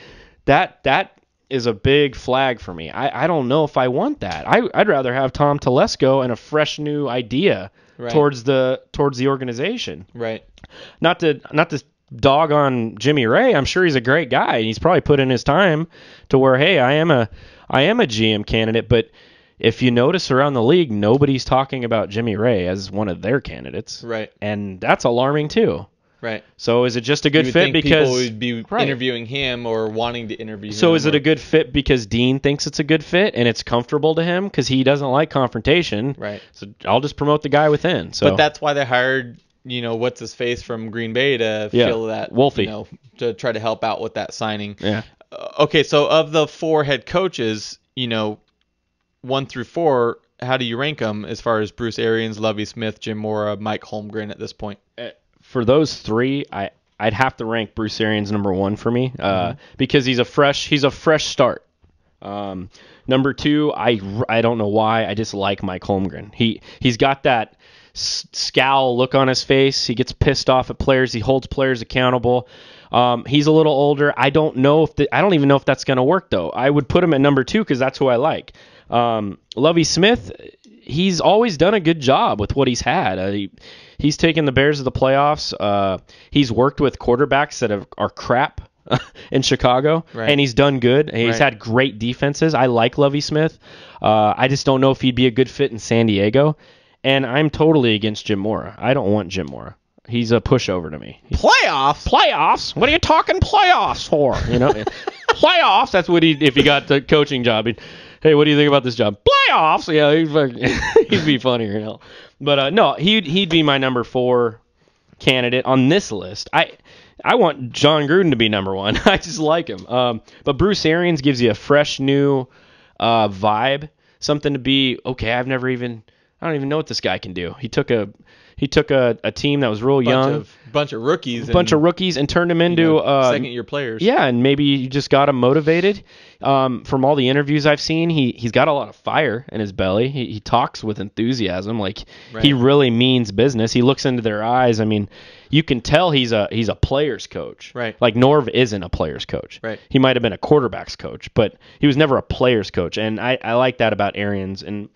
that is a big flag for me. I don't know if I want that. I'd rather have Tom Telesco and a fresh new idea towards the organization. Right. Not to dog on Jimmy Raye. I'm sure he's a great guy and he's probably put in his time to where, hey, I am a GM candidate, but if you notice around the league, nobody's talking about Jimmy Raye as one of their candidates. Right. And that's alarming too. Right. So is it just a good you would fit think because people would be interviewing him or wanting to interview him? So is it a good fit because Dean thinks it's a good fit and it's comfortable to him because he doesn't like confrontation? Right. So I'll just promote the guy within. So. But that's why they hired, what's his face from Green Bay to fill that, Wolfie. To try to help out with that signing. Yeah. Okay, so of the 4 head coaches, 1 through 4, how do you rank them as far as Bruce Arians, Lovie Smith, Jim Mora, Mike Holmgren at this point? For those 3, I'd have to rank Bruce Arians number 1 for me because he's a fresh start. Number 2, I don't know why, I just like Mike Holmgren. He's got that scowl look on his face. He gets pissed off at players. He holds players accountable. He's a little older. I don't even know if that's going to work though. I would put him at number 2 because that's who I like. Lovie Smith, he's always done a good job with what he's had. He's taken the Bears to the playoffs. He's worked with quarterbacks that are crap in Chicago, and he's done good. He's had great defenses. I like Lovie Smith. I just don't know if he'd be a good fit in San Diego. And I'm totally against Jim Mora. I don't want Jim Mora. He's a pushover to me. Playoffs? What are you talking playoffs for? Playoffs. That's what if he got the coaching job. Hey, what do you think about this job? Playoffs. Yeah, he'd be funnier. But no, he'd be my number 4 candidate on this list. I want John Gruden to be number 1. I just like him. But Bruce Arians gives you a fresh new vibe, something to be okay. I don't even know what this guy can do. He took a team that was real young, bunch of rookies, and turned them into second-year players. Yeah, and maybe you just got him motivated. From all the interviews I've seen, he's got a lot of fire in his belly. He talks with enthusiasm, he really means business. He looks into their eyes. I mean, you can tell he's a player's coach. Right. Like Norv isn't a player's coach. Right. He might have been a quarterback's coach, but he was never a player's coach. And I like that about Arians. And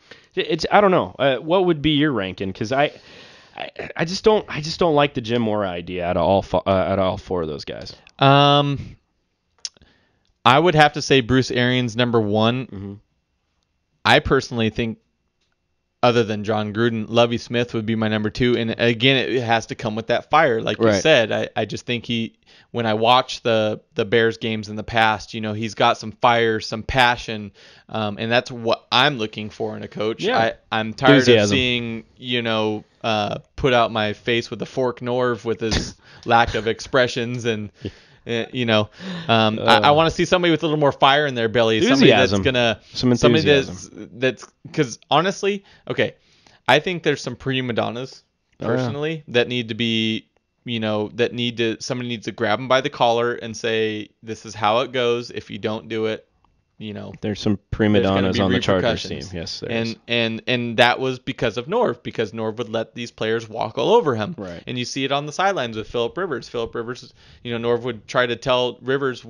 I don't know. What would be your ranking? Because I just don't like the Jim Mora idea out of all 4 of those guys. I would have to say Bruce Arians number 1. Mm-hmm. I personally think, other than John Gruden, Lovie Smith would be my number 2. And again, it has to come with that fire, like you said. I just think when I watch the Bears games in the past, he's got some fire, some passion, and that's what I'm looking for in a coach. Yeah. I'm tired of seeing, put out my face with a fork Norv with his lack of expressions and. I want to see somebody with a little more fire in their belly. Enthusiasm. Somebody that's because honestly, okay, I think there's some prima donnas personally that need to be, somebody needs to grab them by the collar and say, this is how it goes. If you don't do it, there's some prima donnas on the Chargers team. Yes, there is. And that was because of Norv, because Norv would let these players walk all over him. Right. And you see it on the sidelines with Phillip Rivers. Norv would try to tell Rivers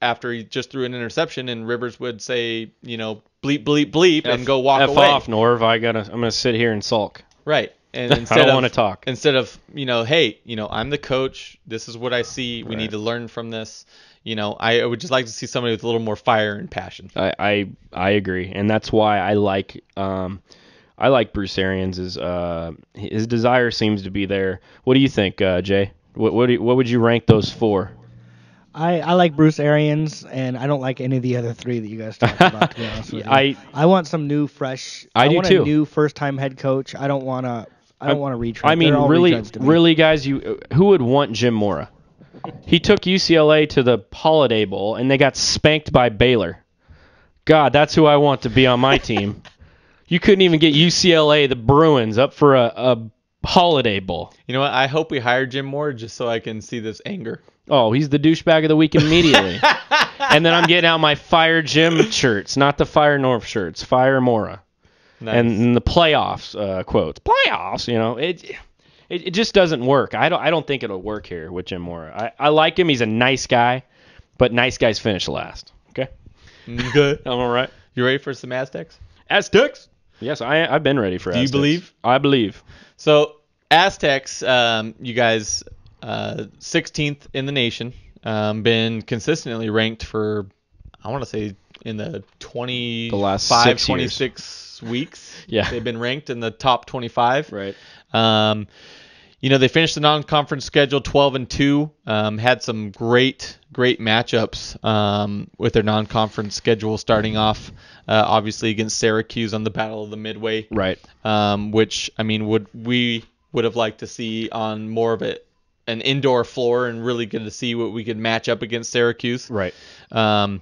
after he just threw an interception, and Rivers would say, bleep, bleep, bleep, and go walk away. F off, Norv. I'm gonna sit here and sulk. Right. And I don't want to talk. Instead of, hey, I'm the coach. This is what I see. We need to learn from this. I would just like to see somebody with a little more fire and passion. I agree, and that's why I like Bruce Arians. His desire seems to be there. What do you think, Jay? What would you rank those 4? I like Bruce Arians, and I don't like any of the other 3 that you guys talked about. To be honest with you, I want some new, fresh. I want a new first-time head coach. I don't want to retread. I mean, really, guys, who would want Jim Mora? He took UCLA to the Holiday Bowl, and they got spanked by Baylor. God, that's who I want to be on my team. You couldn't even get UCLA, the Bruins, up for a Holiday Bowl. You know what? I hope we hire Jim Mora just so I can see this anger. Oh, he's the douchebag of the week immediately. And then I'm getting out my Fire Jim shirts, not the Fire Norv shirts, Fire Mora. Nice. And the playoffs quotes. Playoffs, It just doesn't work. I don't think it'll work here with Jim Mora. I like him. He's a nice guy, but nice guys finish last. Okay? Good. I'm all right. You ready for some Aztecs? Aztecs? Yes, I've been ready for Aztecs. Do you believe? I believe. So, Aztecs, you guys, 16th in the nation, been consistently ranked for, I want to say, in the 25, 26 weeks. Yeah. They've been ranked in the top 25. Right. They finished the non-conference schedule 12-2. Had some great matchups with their non-conference schedule, starting off obviously against Syracuse on the Battle of the Midway. Right. Which we would have liked to see on more of an indoor floor and really get to see what we could match up against Syracuse. Right. Going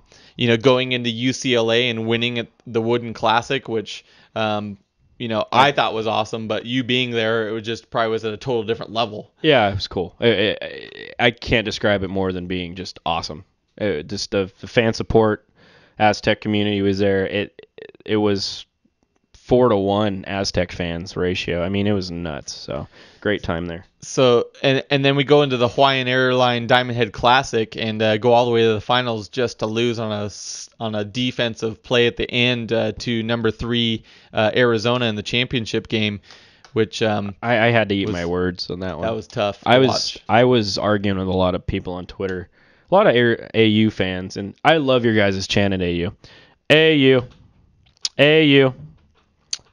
into UCLA and winning at the Wooden Classic, which I thought was awesome, but you being there, it was just probably was at a total different level. Yeah, it was cool. I can't describe it more than being just awesome. Just the fan support, Aztec community was there. It was 4-to-1 Aztec fans ratio. I mean, it was nuts. So great time there. So and then we go into the Hawaiian Airline Diamond Head Classic and go all the way to the finals just to lose on a defensive play at the end to number 3 Arizona in the championship game, which I had to eat my words on that one. That was tough. I was arguing with a lot of people on Twitter, a lot of AU fans, and I love your guys' chant at AU.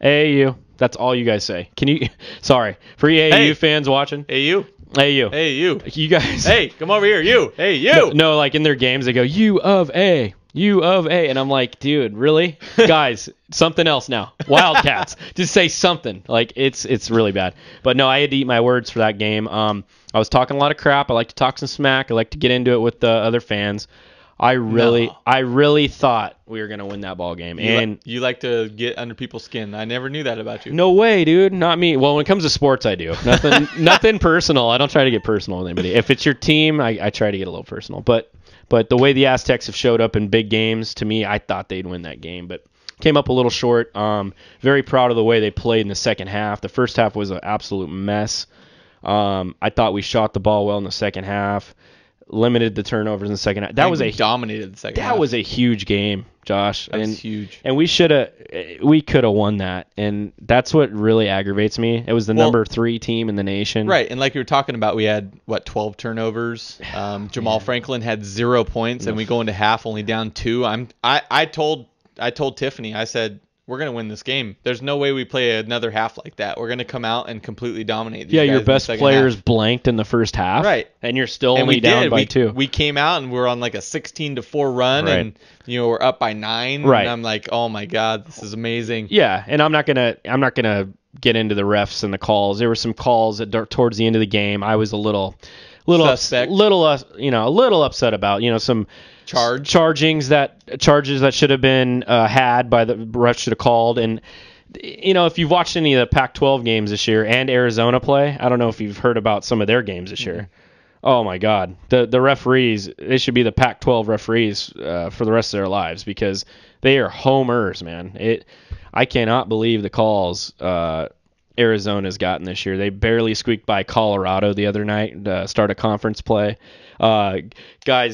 AU. That's all you guys say. Can you? Sorry, for you AU fans watching. AU. You guys. Hey, come over here. You. Hey, you. No, like in their games they go U of A, and I'm like, dude, really, guys, something else now. Wildcats. Just say something. Like it's really bad. But no, I had to eat my words for that game. I was talking a lot of crap. I like to talk some smack. I like to get into it with the other fans. I really thought we were gonna win that ball game, and you like to get under people's skin. I never knew that about you. No way, dude. Not me. Well, when it comes to sports, I do. Nothing personal. I don't try to get personal with anybody. If it's your team, I try to get a little personal. But the way the Aztecs have showed up in big games, to me, I thought they'd win that game, but came up a little short. Very proud of the way they played in the second half. The first half was an absolute mess. I thought we shot the ball well in the second half. Limited the turnovers in the second half. Dominated the second half. That was a huge game, Josh. That was huge. And we could have won that. And that's what really aggravates me. It was the number 3 team in the nation. Right. And like you were talking about, we had 12 turnovers. Jamal Franklin had 0 points, and we go into half only down 2. I told Tiffany, I said, we're going to win this game. There's no way we play another half like that. We're going to come out and completely dominate these guys. Your best players blanked in the first half. Right. And you're still only down by 2. We came out and we're on like a 16-4 run, right. And we're up by 9. Right. And I'm like, oh my God, this is amazing. Yeah, and I'm not gonna get into the refs and the calls. There were some calls that towards the end of the game I was a little suspect. a little upset about. Some charges that should have been had by the refs should have called. And if you've watched any of the Pac-12 games this year and Arizona play, I don't know if you've heard about some of their games this year. Oh my God, the referees, they should be the Pac-12 referees for the rest of their lives, because they are homers, man. I cannot believe the calls Arizona's gotten this year. They barely squeaked by Colorado the other night to start a conference play. Guy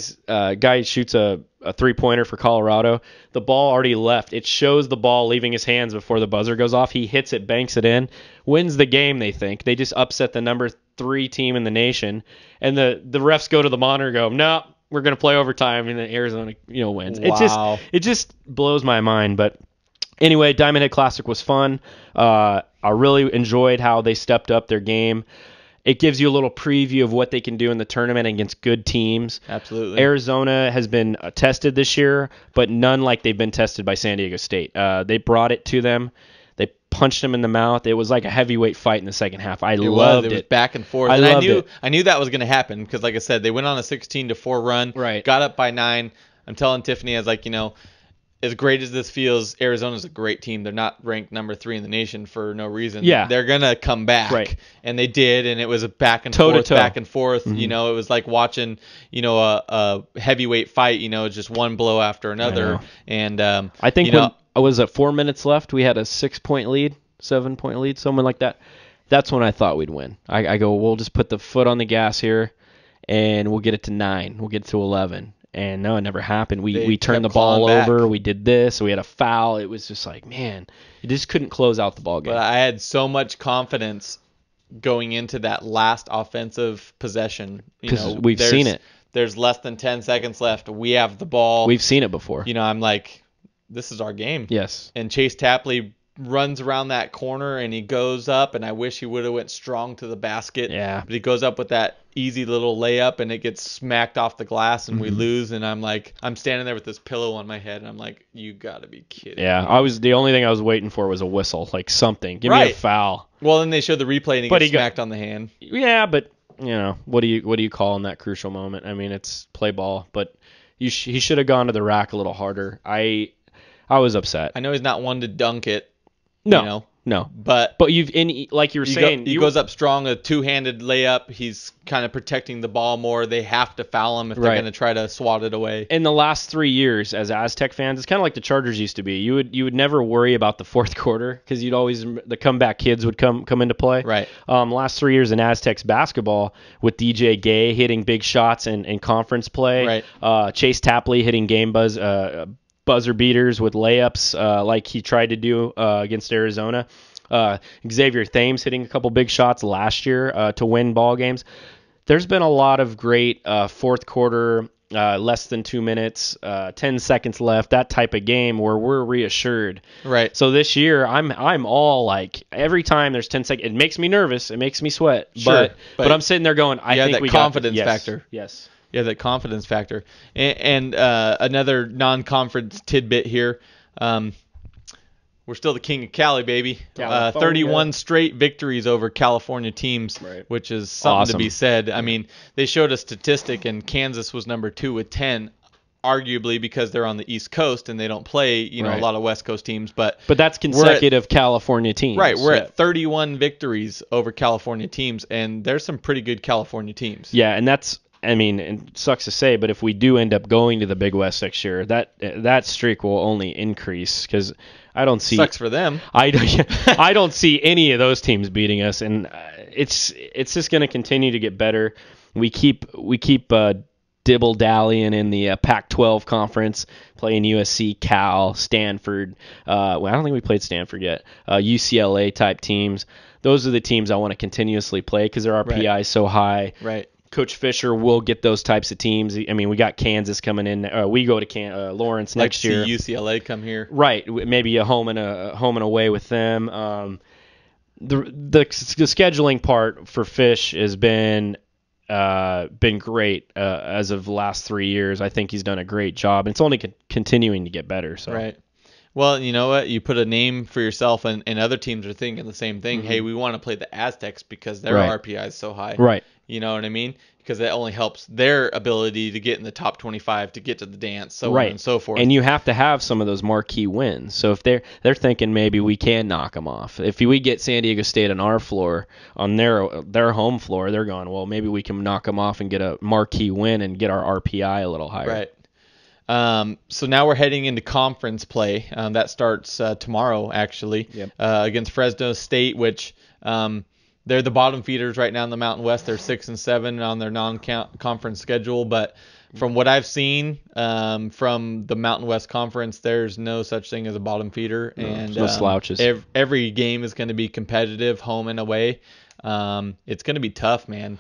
shoots a 3-pointer for Colorado. The ball already left. It shows the ball leaving his hands before the buzzer goes off. He hits it, banks it in, wins the game, they think. They just upset the number 3 team in the nation. And the refs go to the monitor and go, no, we're going to play overtime, and then Arizona wins. Wow. It just blows my mind. But anyway, Diamond Head Classic was fun. I really enjoyed how they stepped up their game. It gives you a little preview of what they can do in the tournament against good teams. Absolutely. Arizona has been tested this year, but none like they've been tested by San Diego State. They brought it to them. They punched them in the mouth. It was like a heavyweight fight in the second half. I loved it. It was back and forth. I knew that was going to happen because, like I said, they went on a 16-4 run. Right. Got up by 9. I'm telling Tiffany, I was like, as great as this feels, Arizona's a great team. They're not ranked number 3 in the nation for no reason. Yeah. They're going to come back. Right. And they did, and it was a back and toe-to-toe. forth, back and forth. Mm-hmm. It was like watching, a heavyweight fight, just one blow after another. And I think when was it 4 minutes left, we had a 6-point lead, 7-point lead, something like that. That's when I thought we'd win. I go, we'll just put the foot on the gas here, and we'll get it to 9. We'll get it to 11. And no, it never happened. We turned the ball over. We did this. We had a foul. It was just like, man, it just couldn't close out the ball game. But I had so much confidence going into that last offensive possession. Because we've seen it. There's less than 10 seconds left. We have the ball. We've seen it before. I'm like, this is our game. Yes. And Chase Tapley runs around that corner and he goes up, and I wish he would have went strong to the basket. Yeah. But he goes up with that easy little layup, and it gets smacked off the glass, and we lose. And I'm standing there with this pillow on my head, and I'm like, you gotta be kidding. Yeah, me. the only thing I was waiting for was a whistle, like something. Give me a foul. Well, then they showed the replay, and he gets smacked on the hand. Yeah, but what do you call in that crucial moment? I mean, it's play ball, but he should have gone to the rack a little harder. I was upset. I know he's not one to dunk it. No. But like you were saying, he goes up strong, a two-handed layup. He's kind of protecting the ball more. They have to foul him if they're going to try to swat it away. In the last 3 years, as Aztec fans, it's kind of like the Chargers used to be. You would never worry about the fourth quarter because you'd always the comeback kids would come into play. Right. Last 3 years in Aztecs basketball with DJ Gay hitting big shots in conference play. Right. Chase Tapley hitting game buzzer beaters with layups like he tried to do against Arizona. Xavier Thames hitting a couple big shots last year to win ball games. There's been a lot of great fourth quarter, less than 2 minutes, 10 seconds left, that type of game where we're reassured. Right. So this year, I'm all like, every time there's 10 seconds, it makes me nervous, it makes me sweat. Sure, but I'm sitting there going, I think that we confidence got factor. Yes. Yeah, that confidence factor. And another non-conference tidbit here. We're still the king of Cali, baby. 31 straight victories over California teams, which is something to be said. I mean, they showed a statistic, and Kansas was number 2 with 10, arguably because they're on the East Coast and they don't play, a lot of West Coast teams. But that's consecutive California teams. Right, we're at 31 victories over California teams, and there's some pretty good California teams. Yeah, and that's... I mean, it sucks to say, but if we do end up going to the Big West next year, that streak will only increase because I don't see. Sucks for them. I don't see any of those teams beating us, and it's just going to continue to get better. We keep dibble dallying in the Pac-12 conference, playing USC, Cal, Stanford. I don't think we played Stanford yet. UCLA type teams. Those are the teams I want to continuously play because their RPI is so high. Right. Coach Fisher will get those types of teams. I mean, we got Kansas coming in. We go to Lawrence next year. See UCLA come here. Right, maybe a home and away with them. The scheduling part for Fish has been great as of the last 3 years. I think he's done a great job. It's only continuing to get better. So. Right. Well, you know what? You put a name for yourself, and other teams are thinking the same thing. Mm-hmm. Hey, we want to play the Aztecs because their RPI is so high. Right. You know what I mean? Because that only helps their ability to get in the top 25, to get to the dance, so on and so forth. And you have to have some of those marquee wins. So if they're thinking maybe we can knock them off. If we get San Diego State on our floor, on their home floor, they're going, well, maybe we can knock them off and get a marquee win and get our RPI a little higher. Right. So now we're heading into conference play. That starts tomorrow, actually, against Fresno State, which they're the bottom feeders right now in the Mountain West. They're 6-7 on their non-conference schedule. But from what I've seen from the Mountain West Conference, there's no such thing as a bottom feeder. And no slouches. Every game is going to be competitive, home and away. It's going to be tough, man.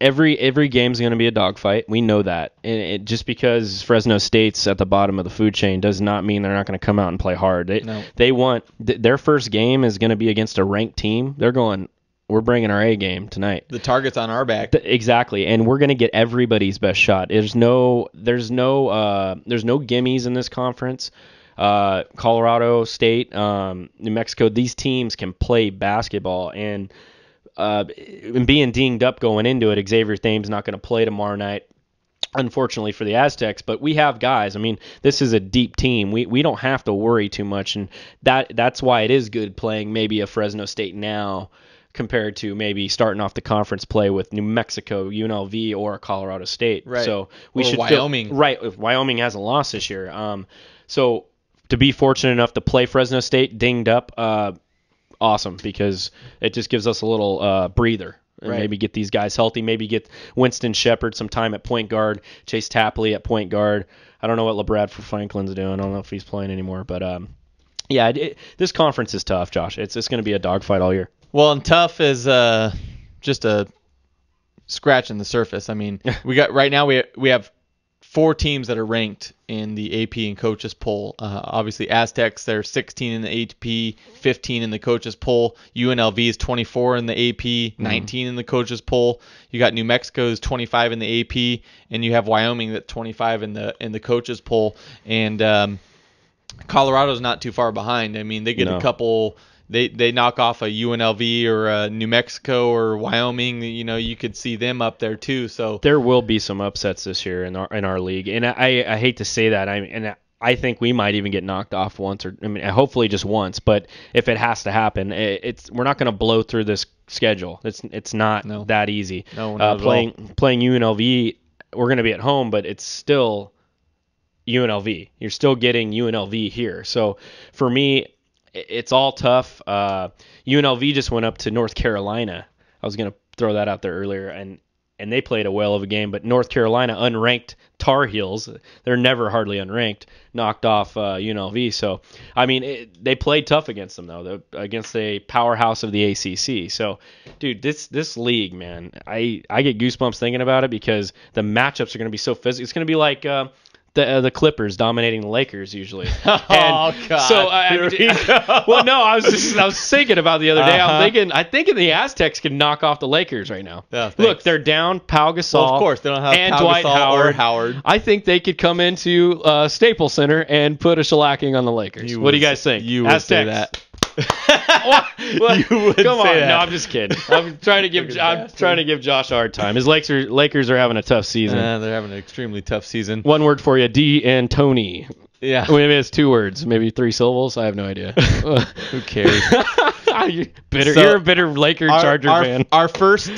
Every game's going to be a dogfight. We know that. And just because Fresno State's at the bottom of the food chain does not mean they're not going to come out and play hard. They want their first game is going to be against a ranked team. They're going, we're bringing our A game tonight. The target's on our back. Exactly, and we're going to get everybody's best shot. There's no gimmies in this conference. Colorado State, New Mexico, these teams can play basketball, and being dinged up going into it, Xavier Thames not going to play tomorrow night, unfortunately for the Aztecs, but we have guys. I mean, this is a deep team. We don't have to worry too much, and that's why it is good playing maybe a Fresno State now compared to maybe starting off the conference play with New Mexico, UNLV, or Colorado State. Right. So we should Wyoming. If Wyoming hasn't lost this year. So to be fortunate enough to play Fresno State dinged up, awesome, because it just gives us a little breather. And maybe get these guys healthy. Maybe get Winston Shepard some time at point guard. Chase Tapley at point guard. I don't know what LeBradford Franklin's doing. I don't know if he's playing anymore. But this conference is tough, Josh. It's going to be a dogfight all year. Well, and tough is just a scratch in the surface. I mean, we have 4 teams that are ranked in the AP and coaches poll. Obviously, Aztecs, they're 16 in the AP, 15 in the coaches poll. UNLV is 24 in the AP, 19 in the coaches poll. You got New Mexico's 25 in the AP, and you have Wyoming that's 25 in the coaches poll. And Colorado's not too far behind. I mean, they get a couple. They knock off a UNLV or a New Mexico or Wyoming. You could see them up there too. So there will be some upsets this year in our league, and I hate to say that. I think we might even get knocked off once, hopefully just once. But if it has to happen, we're not going to blow through this schedule. It's not that easy. No, not playing UNLV, we're going to be at home, but it's still UNLV. You're still getting UNLV here. So for me, it's all tough. UNLV just went up to North Carolina. I was going to throw that out there earlier, and they played a whale of a game. But North Carolina, unranked Tar Heels, they're never hardly unranked, knocked off UNLV. So, they played tough against them, though, against a powerhouse of the ACC. So, dude, this league, man, I get goosebumps thinking about it because the matchups are going to be so physical. It's going to be like the Clippers dominating the Lakers usually. God! So I was thinking about the other day. I'm thinking the Aztecs can knock off the Lakers right now. Yeah, look, they're down Pau Gasol. Well, of course they don't have and Pau Dwight Gasol or Howard. I think they could come into Staples Center and put a shellacking on the Lakers. What do you guys think? You would Aztecs. say that. What? You would Come on, say that. no, I'm just kidding. I'm trying to give Josh a hard time. His Lakers are having a tough season. They're having an extremely tough season. One word for you, D and Tony. Yeah. Maybe it's 2 words, maybe 3 syllables. I have no idea. Who cares? You're a bitter Laker Charger fan. Our first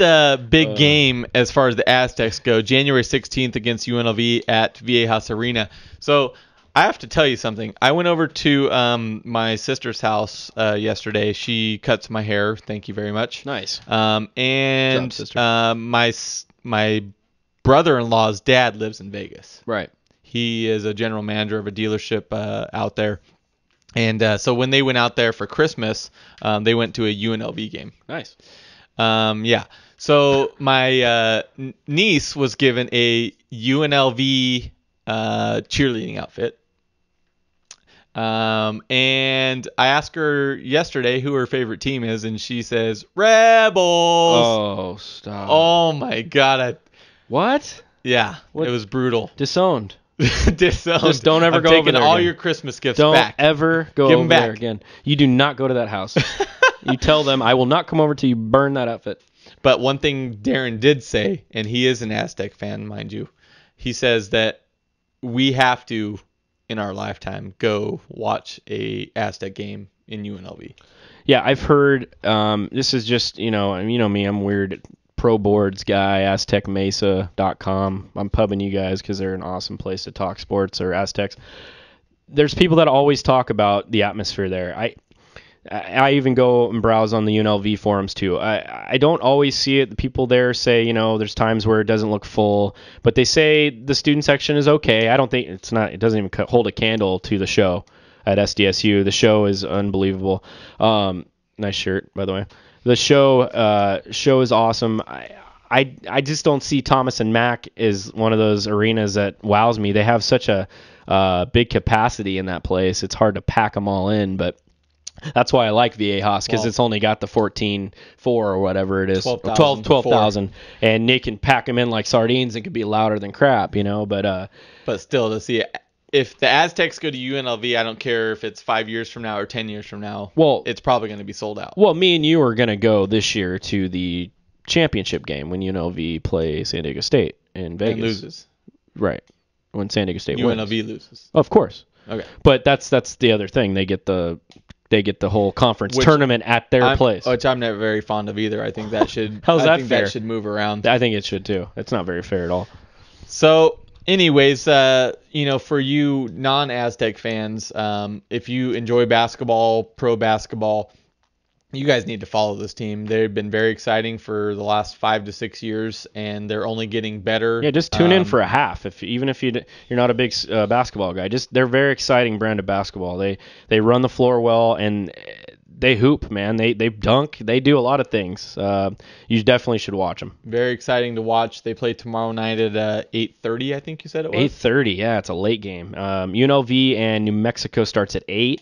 big game as far as the Aztecs go, January 16th against UNLV at Viejas Arena. So I have to tell you something. I went over to my sister's house yesterday. She cuts my hair. Thank you very much. Nice. And Job, sister. my brother-in-law's dad lives in Vegas. Right. He is a general manager of a dealership out there. And so when they went out there for Christmas, they went to a UNLV game. Nice. Yeah. So my niece was given a UNLV cheerleading outfit. And I asked her yesterday who her favorite team is, and she says Rebels. Oh, stop. Oh my God. What? Yeah. What? It was brutal. Disowned. Disowned. Just don't ever go over there. Taking all again. your Christmas gifts don't back. Don't ever go Give over them there again. You do not go to that house. You tell them, I will not come over till you burn that outfit. But one thing Darren did say, and he is an Aztec fan, mind you, he says that we have to, in our lifetime, go watch a Aztec game in UNLV. Yeah, I've heard. This is just me. I'm weird. Pro boards guy. AztecMesa.com. I'm pubbing you guys because they're an awesome place to talk sports or Aztecs. There's people that always talk about the atmosphere there. I even go and browse on the UNLV forums too. I don't always see it. The people there say, there's times where it doesn't look full, but they say the student section is okay. I don't think it doesn't even hold a candle to the show at SDSU. The show is unbelievable. Nice shirt, by the way. The show is awesome. I just don't see Thomas and Mack as one of those arenas that wows me. They have such a big capacity in that place. It's hard to pack them all in, but that's why I like Viejas, because it's only got the 14.4 or whatever it is. 12,000. And they can pack them in like sardines and could be louder than crap, But still, to see it. If the Aztecs go to UNLV, I don't care if it's 5 years from now or 10 years from now. Well, it's probably going to be sold out. Well, me and you are going to go this year to the championship game when UNLV plays San Diego State in Vegas. And loses. Right. When San Diego State wins. UNLV loses. Of course. Okay. But that's the other thing. They get the whole conference tournament at their place. Which I'm not very fond of either. I think that should How's that fair? That should move around. I think it should too. It's not very fair at all. So anyways, for you non-Aztec fans, if you enjoy basketball, pro basketball, you guys need to follow this team. They've been very exciting for the last 5 to 6 years, and they're only getting better. Yeah, just tune in for a half. Even if you're not a big basketball guy, they're very exciting brand of basketball. They run the floor well, and they hoop, man. They dunk. They do a lot of things. You definitely should watch them. Very exciting to watch. They play tomorrow night at 8:30, I think you said it was. 8:30, yeah, it's a late game. UNLV and New Mexico starts at 8.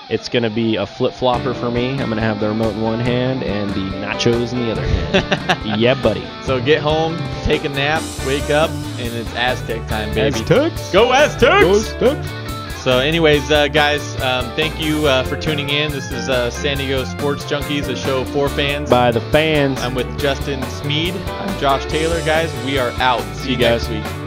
It's going to be a flip-flopper for me. I'm going to have the remote in one hand and the nachos in the other hand. Yeah, buddy. So get home, take a nap, wake up, and it's Aztec time, baby. Aztecs. Go Aztecs! Go Aztecs! So anyways, guys, thank you for tuning in. This is San Diego Sports Junkies, a show for fans. By the fans. I'm with Justin Smead. I'm Josh Taylor, guys. We are out. See you guys next week.